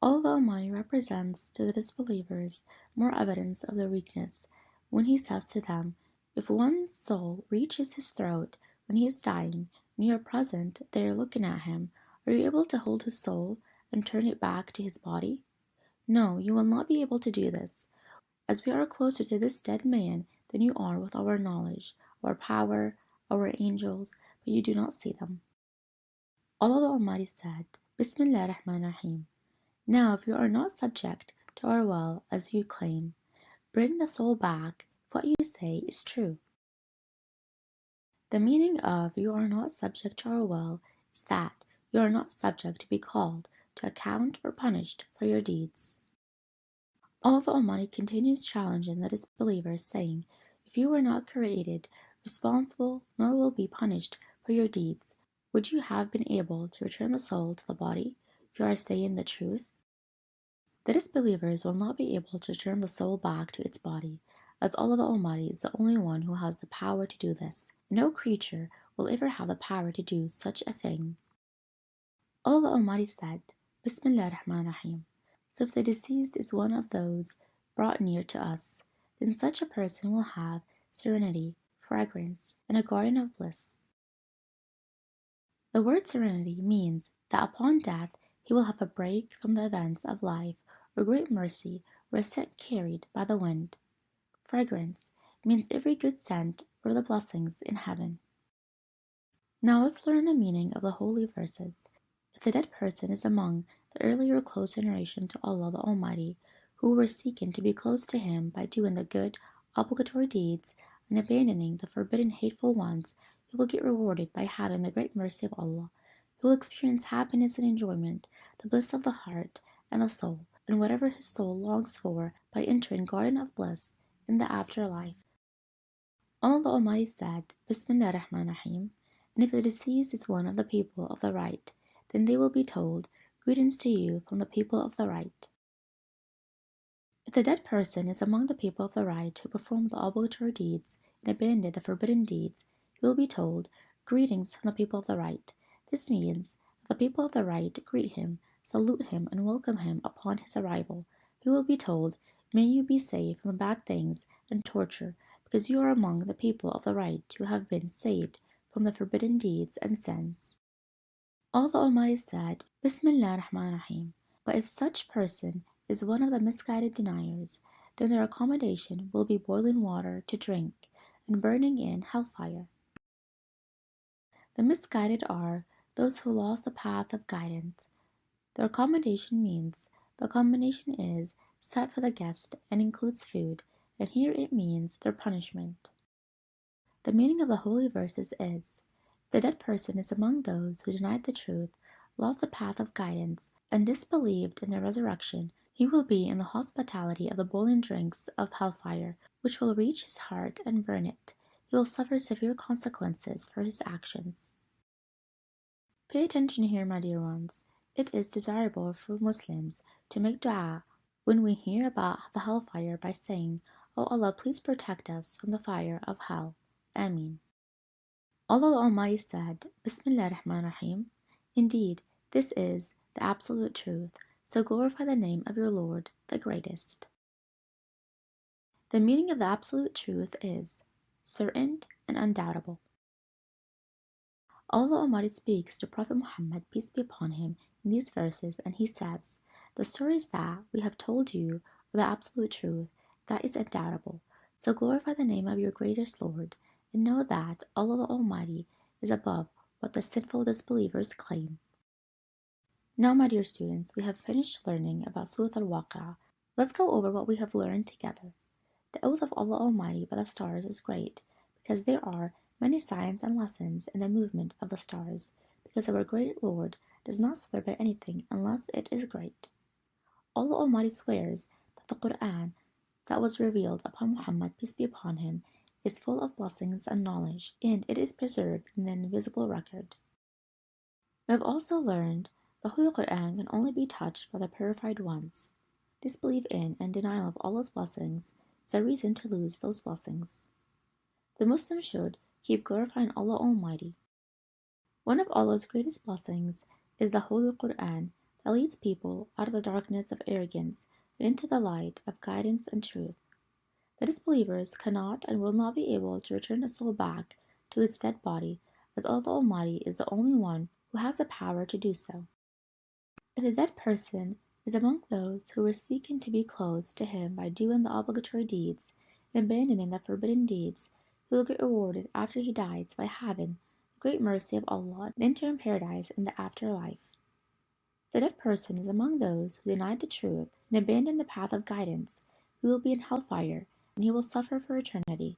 Although the Almighty represents to the disbelievers more evidence of their weakness when He says to them, if one's soul reaches his throat when he is dying, and you are present there looking at him, are you able to hold his soul and turn it back to his body? No, you will not be able to do this, as we are closer to this dead man than you are with our knowledge, our power, our angels, but you do not see them. Allah the Almighty said, Bismillah ar-Rahman ar-Rahim. Now, if you are not subject to our will as you claim, bring the soul back if what you say is true. The meaning of you are not subject to our will is that you are not subject to be called to account or punished for your deeds. Allah the Almighty continues challenging the disbelievers, saying, if you were not created, responsible, nor will be punished for your deeds, would you have been able to return the soul to the body if you are saying the truth? The disbelievers will not be able to turn the soul back to its body, as Allah the Almighty is the only one who has the power to do this. No creature will ever have the power to do such a thing. Allah the Almighty said, Bismillah ar-Rahman ar-Rahim. So if the deceased is one of those brought near to us, then such a person will have serenity, fragrance, and a garden of bliss. The word serenity means that upon death he will have a break from the events of life, or great mercy, or a scent carried by the wind. Fragrance means every good scent or the blessings in heaven. Now let's learn the meaning of the holy verses. If the dead person is among the earlier close generation to Allah the Almighty, who were seeking to be close to Him by doing the good, obligatory deeds and abandoning the forbidden, hateful ones, he will get rewarded by having the great mercy of Allah. He will experience happiness and enjoyment, the bliss of the heart and the soul, and whatever his soul longs for by entering garden of bliss in the afterlife. Allah the Almighty said, Bismillah ar-Rahman ar-Rahim, and if the deceased is one of the people of the right, then they will be told, greetings to you from the people of the right. If the dead person is among the people of the right who performed the obligatory deeds and abandoned the forbidden deeds, he will be told, greetings from the people of the right. This means that the people of the right greet him, salute him, and welcome him upon his arrival. He will be told, may you be saved from the bad things and torture, because you are among the people of the right who have been saved from the forbidden deeds and sins. Allah the Almighty said, Bismillah ar-Rahman ar-Rahim. But if such person is one of the misguided deniers, then their accommodation will be boiling water to drink and burning in hellfire. The misguided are those who lost the path of guidance. Their accommodation means the combination is set for the guest and includes food, and here it means their punishment. The meaning of the holy verses is, the dead person is among those who denied the truth, lost the path of guidance, and disbelieved in the resurrection. He will be in the hospitality of the boiling drinks of hellfire, which will reach his heart and burn it. He will suffer severe consequences for his actions. Pay attention here, my dear ones. It is desirable for Muslims to make dua when we hear about the hellfire by saying, O Allah, please protect us from the fire of hell. Ameen. Allah the Almighty said, Bismillah ar-Rahman ar-Rahim. Indeed, this is the absolute truth, so glorify the name of your Lord, the greatest. The meaning of the absolute truth is certain and undoubtable. Allah the Almighty speaks to Prophet Muhammad, peace be upon him, in these verses, and he says, the stories that we have told you are the absolute truth, that is undoubtable, so glorify the name of your greatest Lord, and know that Allah the Almighty is above what the sinful disbelievers claim. Now, my dear students, we have finished learning about Surah Al-Waqi'ah. Let's go over what we have learned together. The oath of Allah Almighty by the stars is great, because there are many signs and lessons in the movement of the stars, because our great Lord does not swear by anything unless it is great. Allah Almighty swears that the Quran that was revealed upon Muhammad, peace be upon him, is full of blessings and knowledge, and it is preserved in an invisible record. We have also learned the Holy Quran can only be touched by the purified ones. Disbelief in and denial of Allah's blessings is a reason to lose those blessings. The Muslim should keep glorifying Allah Almighty. One of Allah's greatest blessings is the Holy Quran that leads people out of the darkness of arrogance and into the light of guidance and truth. The disbelievers cannot and will not be able to return a soul back to its dead body, as Allah Almighty is the only one who has the power to do so. If the dead person is among those who were seeking to be close to him by doing the obligatory deeds and abandoning the forbidden deeds, he will get rewarded after he dies by having the great mercy of Allah and enter in paradise in the afterlife. If the dead person is among those who denied the truth and abandoned the path of guidance, he will be in hellfire, and he will suffer for eternity.